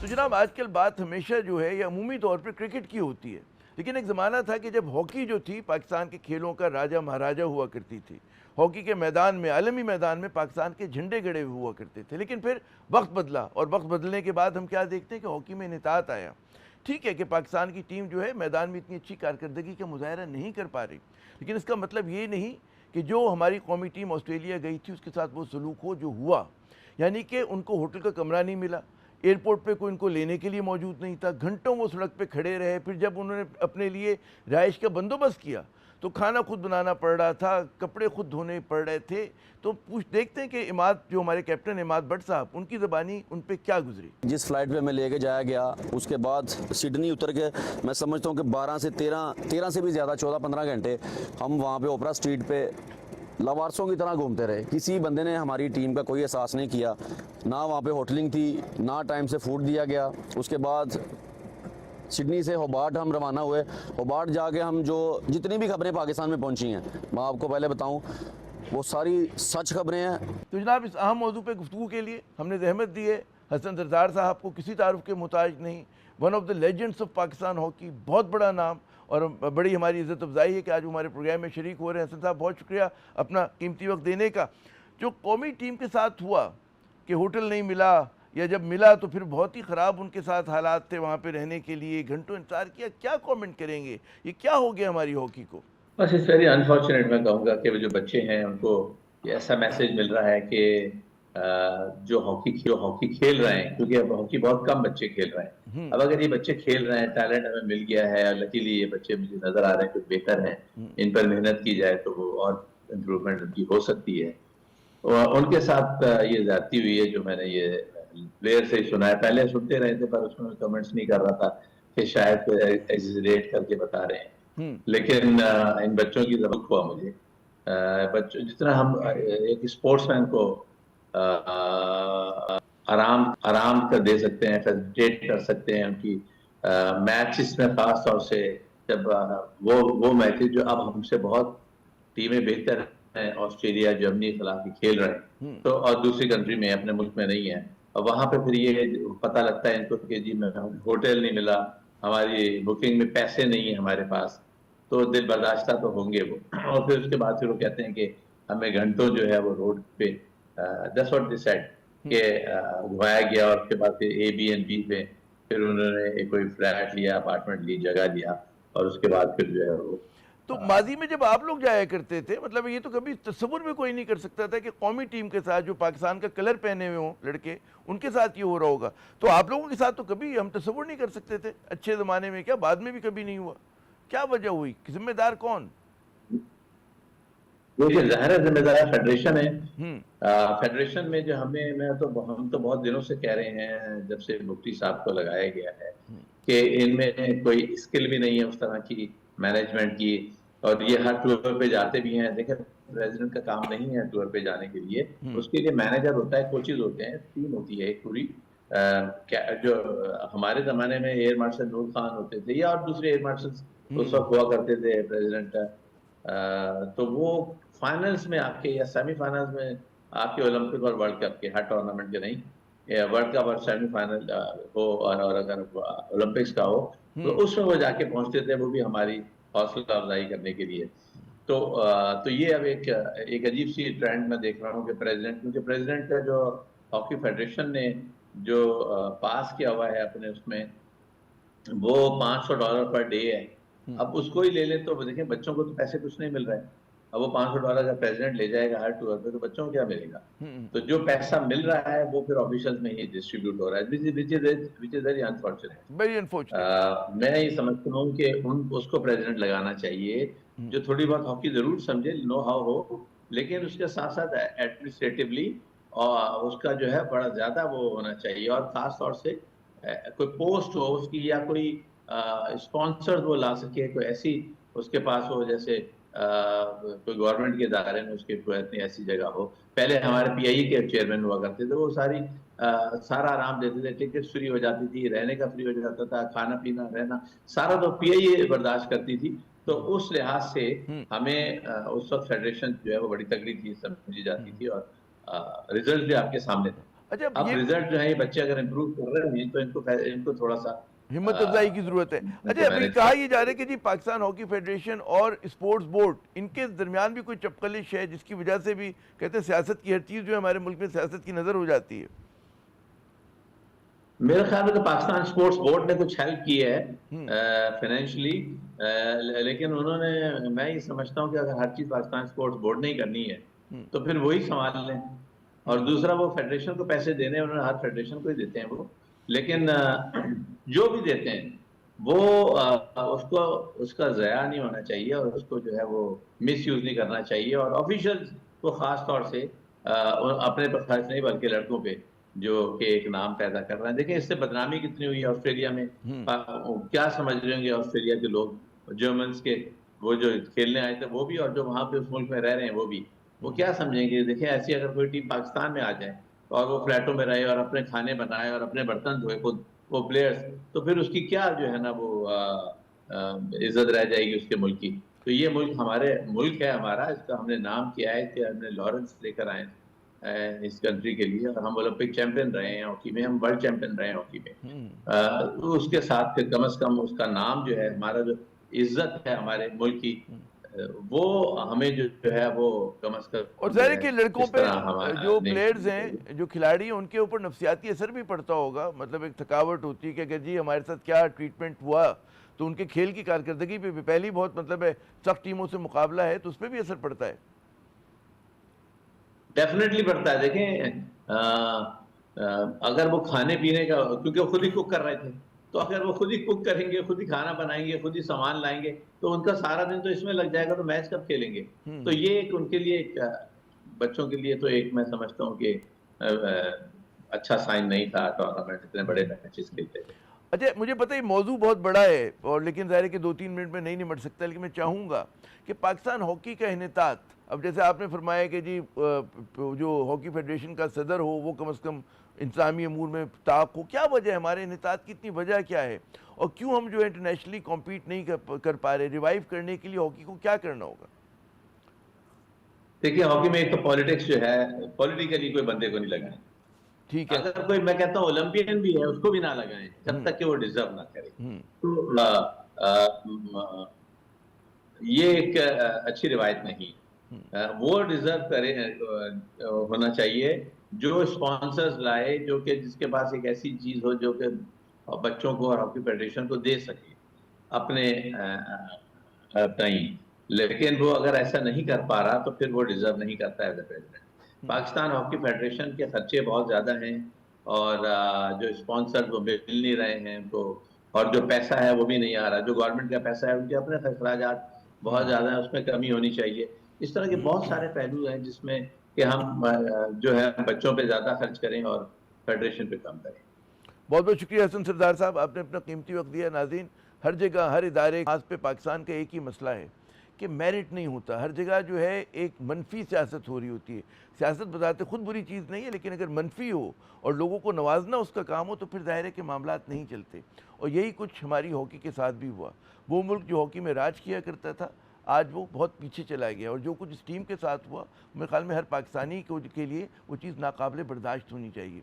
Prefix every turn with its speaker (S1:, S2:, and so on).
S1: तो जनाब आजकल बात हमेशा जो है या अमूमी तौर पर क्रिकेट की होती है, लेकिन एक ज़माना था कि जब हॉकी जो थी पाकिस्तान के खेलों का राजा महाराजा हुआ करती थी। हॉकी के मैदान में, आलमी मैदान में पाकिस्तान के झंडे गड़े हुआ करते थे। लेकिन फिर वक्त बदला और वक्त बदलने के बाद हम क्या देखते हैं कि हॉकी में नितात आया। ठीक है कि पाकिस्तान की टीम जो है मैदान में इतनी अच्छी कारकर्दगी का मुजाहरा नहीं कर पा रही, लेकिन इसका मतलब ये नहीं कि जो हमारी कौमी टीम ऑस्ट्रेलिया गई थी उसके साथ वो सलूक हो जो हुआ। यानी कि उनको होटल का कमरा नहीं मिला, एयरपोर्ट पे कोई उनको लेने के लिए मौजूद नहीं था, घंटों वो सड़क पे खड़े रहे। फिर जब उन्होंने अपने लिए रिहाइश का बंदोबस्त किया तो खाना खुद बनाना पड़ रहा था, कपड़े खुद धोने पड़ रहे थे। तो देखते हैं कि इमाद जो हमारे कैप्टन इमाद भट्ट साहब, उनकी ज़बानी उन पर क्या गुजरी।
S2: जिस फ्लाइट पे हमें लेके जाया गया उसके बाद सिडनी उतर के मैं समझता हूँ कि 12 से 13 से भी ज़्यादा 14-15 घंटे हम वहाँ पे ओपरा स्ट्रीट पे लवारसों की तरह घूमते रहे। किसी बंदे ने हमारी टीम का कोई एहसास नहीं किया, ना वहाँ पे होटलिंग थी, ना टाइम से फूड दिया गया। उसके बाद सिडनी से होबार्ट हम रवाना हुए। होबार्ट जाके हम जो जितनी भी खबरें पाकिस्तान में पहुँची हैं मैं आपको पहले बताऊँ वो सारी सच खबरें हैं।
S1: तो जनाब इस अहम मौजू पे गुफ्तगू के लिए हमने जहमत दी है हसन सरदार साहब को, किसी तारुफ के मुताज नहीं, one of the legends of Pakistan hockey, बहुत बड़ा नाम। और बड़ी हमारी इज़्ज़त अफजाई है कि आज हमारे प्रोग्राम में शरीक हो रहे हैं। हसन साहब बहुत शुक्रिया अपना कीमती वक्त देने का। जो कौमी टीम के साथ हुआ कि होटल नहीं मिला, या जब मिला तो फिर बहुत ही ख़राब उनके साथ हालात थे, वहाँ पे रहने के लिए घंटों इंतज़ार किया, क्या कमेंट करेंगे, ये क्या हो गया हमारी हॉकी को?
S3: बस इट्स वेरी अनफॉर्चुनेट। मैं कहूँगा कि वो जो बच्चे हैं उनको ये ऐसा मैसेज मिल रहा है कि जो हॉकी खेल रहे हैं, क्योंकि अब हॉकी बहुत कम बच्चे खेल रहे हैं। अब अगर ये बच्चे खेल रहे हैं, टैलेंट हमें मिल गया है, लकीली ये बच्चे मुझे नजर आ रहे हैं कुछ बेहतर हैं, इन पर मेहनत की जाए तो वो और इम्प्रूवमेंट उनकी हो सकती है। और उनके साथ ये ज्यादती हुई है जो मैंने ये प्लेयर से ही सुना है। पहले सुनते रहे थे पर उसमें कमेंट्स नहीं कर रहा था कि शायद एग्जिजरेट करके बता रहे हैं, लेकिन इन बच्चों की जरूरत हुआ मुझे। बच्चों जितना हम एक स्पोर्ट्समैन को आराम कर दे सकते हैं, फैसिलिटेट कर सकते हैं उनकी मैचेस में, खास तौर से जब वो मैचेस जो अब हमसे बहुत टीमें बेहतर हैं, ऑस्ट्रेलिया जर्मनी के खिलाफ खेल रहे हैं, तो और दूसरी कंट्री में, अपने मुल्क में नहीं है, और वहां पे फिर ये पता लगता है इनको कि जी होटल नहीं मिला, हमारी बुकिंग में पैसे नहीं है हमारे पास, तो दिल बर्दाश्ता तो होंगे वो। और फिर उसके बाद फिर वो कहते हैं कि हमें घंटों जो है वो रोड पे दैट्स व्हाट दे सेड कि घुमाया गया, और उसके बाद फिर Airbnb पे फिर उन्होंने कोई फ्लैट लिया, अपार्टमेंट ली, जगह लिया, और उसके बाद फिर जो है वो।
S1: तो माजी में जब आप लोग जाया करते थे, मतलब ये तो कभी तस्वुर में कोई नहीं कर सकता था कि कौमी टीम के साथ जो पाकिस्तान का कलर पहने हुए हों लड़के, उनके साथ ये हो रहा होगा। तो आप लोगों के साथ तो कभी हम तस्वुर नहीं कर सकते थे अच्छे ज़माने में, क्या बाद में भी कभी नहीं हुआ? क्या वजह हुई, जिम्मेदार कौन?
S3: देखिए ज़ाहिर है जिम्मेदार फेडरेशन है। फेडरेशन में जो हम तो बहुत दिनों से कह रहे हैं, जब से मुफ्ती साहब को लगाया गया है, कि इनमें कोई स्किल भी नहीं है उस तरह की मैनेजमेंट की, और ये हर टूर पे जाते भी हैं। देखिए प्रेसिडेंट का काम नहीं है टूर पे जाने के लिए, उसके लिए मैनेजर होता है, कोचेज होते हैं, टीम होती है एक पूरी। जो हमारे जमाने में एयर मार्शल नूर खान होते थे या और दूसरे एयर मार्शल उस वक्त हुआ करते थे प्रेसिडेंट का, तो वो फाइनल्स में आपके या सेमीफाइनल्स में आपके ओलंपिक और वर्ल्ड कप के, हर टूर्नामेंट के नहीं, वर्ल्ड कप और सेमीफाइनल हो और अगर ओलंपिक्स का हो तो उसमें वो जाके पहुंचते थे, वो भी हमारी हौसला अफजाई करने के लिए। तो ये अब एक अजीब सी ट्रेंड मैं देख रहा हूँ कि क्योंकि प्रेसिडेंट का जो हॉकी फेडरेशन ने जो पास किया हुआ है अपने उसमें, वो $500 पर डे है। अब उसको ही ले ले तो देखें, बच्चों को तो पैसे कुछ नहीं मिल रहे हैं। अब वो $500 का प्रेसिडेंट ले जाएगा हर टूर पे, तो बच्चों को क्या मिलेगा? तो जो पैसा मिल रहा है वो फिर ऑफिशियल में ही डिस्ट्रीब्यूट हो रहा है, which is very unfortunate,
S1: very unfortunate.
S3: मैं ये समझता हूँ कि उसको प्रेसिडेंट लगाना चाहिए जो थोड़ी बहुत हॉकी जरूर समझे, नो हाउ हो, लेकिन उसके साथ साथ एडमिनिस्ट्रेटिवली और उसका जो है बड़ा ज्यादा वो होना चाहिए, और खास तौर से कोई पोस्ट हो उसकी, या कोई स्पॉन्सर वो ला सके, कोई ऐसी उसके पास हो, जैसे कोई गवर्नमेंट के इदारे में उसके कोई इतनी ऐसी जगह हो। पहले हमारे PIE के चेयरमैन हुआ करते थे, वो सारा आराम देते थे, टिकट फ्री हो जाती थी, रहने का फ्री हो जाता था, खाना पीना रहना सारा तो PIE बर्दाश्त करती थी। तो उस लिहाज से हमें उस वक्त फेडरेशन जो है वो बड़ी तगड़ी चीज समझी जाती थी, और रिजल्ट भी आपके सामने था।
S1: अच्छा,
S3: अब
S1: ये
S3: रिजल्ट जो है, ये बच्चे अगर इम्प्रूव कर रहे हैं तो इनको थोड़ा सा
S1: हिम्मत अफजाई की जरूरत है। अच्छा,
S3: इनको
S1: अभी
S3: मैनेज
S1: कहा
S3: कर।
S1: यह जा रहा है कि जी पाकिस्तान हॉकी फेडरेशन और स्पोर्ट्स बोर्ड इनके दरमियान भी कोई चपकलिश है, जिसकी वजह से भी कहते हैं सियासत की हर चीज़ जो है हमारे मुल्क में सियासत की नज़र हो जाती है।
S3: मेरे ख्याल में तो पाकिस्तान स्पोर्ट्स बोर्ड ने कुछ हेल्प की है
S1: हम्म।
S3: फाइनेंशियली, लेकिन उन्होंने, मैं ये समझता हूँ कि अगर हर चीज पाकिस्तान स्पोर्ट्स बोर्ड ने ही करनी है तो फिर वही संभाल लें। और दूसरा, वो फेडरेशन को पैसे देने हैं, उन्होंने हर फेडरेशन को ही देते हैं वो, लेकिन जो भी देते हैं वो उसको उसका ज़या नहीं होना चाहिए और उसको जो है वो मिस यूज नहीं करना चाहिए। और ऑफिशियल्स को खास तौर से अपने पर खर्च नहीं बल्कि लड़कों पे, जो कि एक नाम पैदा कर रहे हैं। देखिए इससे बदनामी कितनी हुई है ऑस्ट्रेलिया में। क्या समझ रहे होंगे ऑस्ट्रेलिया के लोग, जर्मन्स के, वो जो खेलने आए थे वो भी, और जो वहां पे उस मुल्क में रह रहे हैं वो भी, वो क्या समझेंगे? देखिए ऐसी अगर कोई टीम पाकिस्तान में आ जाए और वो फ्लैटों में रहे और अपने खाने बनाए और अपने बर्तन धोए खुद, वो प्लेयर्स, तो फिर उसकी क्या जो है ना वो इज्जत रह जाएगी उसके मुल्क की। तो ये मुल्क हमारे मुल्क है, हमारा, इसका हमने नाम किया है कि हमने लॉरेंस लेकर आए इस कंट्री के लिए, और हम ओलंपिक चैंपियन रहे हैं हॉकी में, हम वर्ल्ड चैंपियन रहे हैं हॉकी में। तो उसके साथ फिर कम से कम उसका नाम जो है, हमारा जो इज्जत है हमारे मुल्क की, वो हमें जो है वो कम से
S1: और
S3: कम जो
S1: ज़ाहिर है
S3: है
S1: कि लड़कों
S3: इस
S1: पे
S3: तरह हमारा
S1: जो
S3: नहीं
S1: प्लेयर्स
S3: करनी चाहिए।
S1: हैं, जो खिलाड़ी हैं, उनके ऊपर नफसियाती असर भी पड़ता होगा। मतलब एक थकावट होती है कि अगर जी हमारे साथ क्या ट्रीटमेंट हुआ तो उनके खेल की कारकर्दगी पे भी पहली बहुत मतलब है सख्त टीमों से मुकाबला है तो उस पर भी असर पड़ता है।
S3: डेफिनेटली पड़ता है। देखें अगर वो खाने पीने का, क्योंकि वो खुद ही कुक कर रहे थे, तो अगर वो खुद ही कुक करेंगे, खुद ही खाना बनाएंगे, खुद ही सामान लाएंगे, तो उनका सारा दिन तो इसमें लग जाएगा, तो मैच कब खेलेंगे? तो ये एक उनके लिए बच्चों के लिए तो एक, मैं समझता हूँ कि अच्छा साइन नहीं था टूर्नामेंट इतने बड़े मैचेस खेलते थे।
S1: अच्छा, मुझे पता है मौजू बहुत बड़ा है और लेकिन ज़ाहिर है कि 2-3 मिनट में नहीं निमट सकता, लेकिन मैं चाहूँगा कि पाकिस्तान हॉकी का इन्हितात, अब जैसे आपने फरमाया कि जी जो हॉकी फेडरेशन का सदर हो वो कम से कम इंतजामी अमूर में ताक हो, क्या वजह है हमारे इन्हितात की? इतनी वजह क्या है और क्यों हम जो है इंटरनेशनली कॉम्पीट नहीं कर पा रहे? रिवाइव करने के लिए हॉकी को क्या करना होगा?
S3: देखिए हॉकी में एक तो पॉलिटिक्स जो है, पॉलिटिकली कोई बंदे को नहीं लगाए।
S1: ठीक है।
S3: अगर कोई, मैं कहता हूँ ओलंपियन भी है, उसको भी ना लगाएं जब तक कि वो डिजर्व ना करे। तो ये एक अच्छी रिवायत नहीं। वो डिजर्व करे होना चाहिए जो स्पॉन्सर्स लाए, जो कि जिसके पास एक ऐसी चीज हो जो कि बच्चों को और हॉकी फेडरेशन को दे सके अपने टाइम। लेकिन वो अगर ऐसा नहीं कर पा रहा तो फिर वो डिजर्व नहीं करता as a president. Pakistan hockey federation के खर्चे बहुत ज्यादा हैं और जो स्पॉन्सर वो मिल नहीं रहे हैं उनको, और जो पैसा है वो भी नहीं आ रहा। जो गवर्नमेंट का पैसा है उनके अपने अखराजात बहुत ज्यादा है, उसमें कमी होनी चाहिए। इस तरह के बहुत सारे पहलू हैं जिसमें कि हम जो है बच्चों पे ज्यादा खर्च करें और फेडरेशन पे कम करें।
S1: बहुत बहुत शुक्रिया हसन सरदार साहब, आपने अपना कीमती वक्त दिया। नाज़रीन, हर जगह हर इदारे, खास पे पाकिस्तान का एक ही मसला है कि मेरिट नहीं होता। हर जगह जो है एक मनफी सियासत हो रही होती है। सियासत बताते खुद बुरी चीज़ नहीं है, लेकिन अगर मनफी हो और लोगों को नवाजना उसका काम हो तो फिर ज़ाहिर है कि मामलात नहीं चलते। और यही कुछ हमारी हॉकी के साथ भी हुआ। वो मुल्क जो हॉकी में राज किया करता था आज वो बहुत पीछे चला गया, और जो कुछ इस टीम के साथ हुआ मेरे ख्याल में हर पाकिस्तानी के लिए वो चीज़ नाकाबिले बर्दाश्त होनी चाहिए।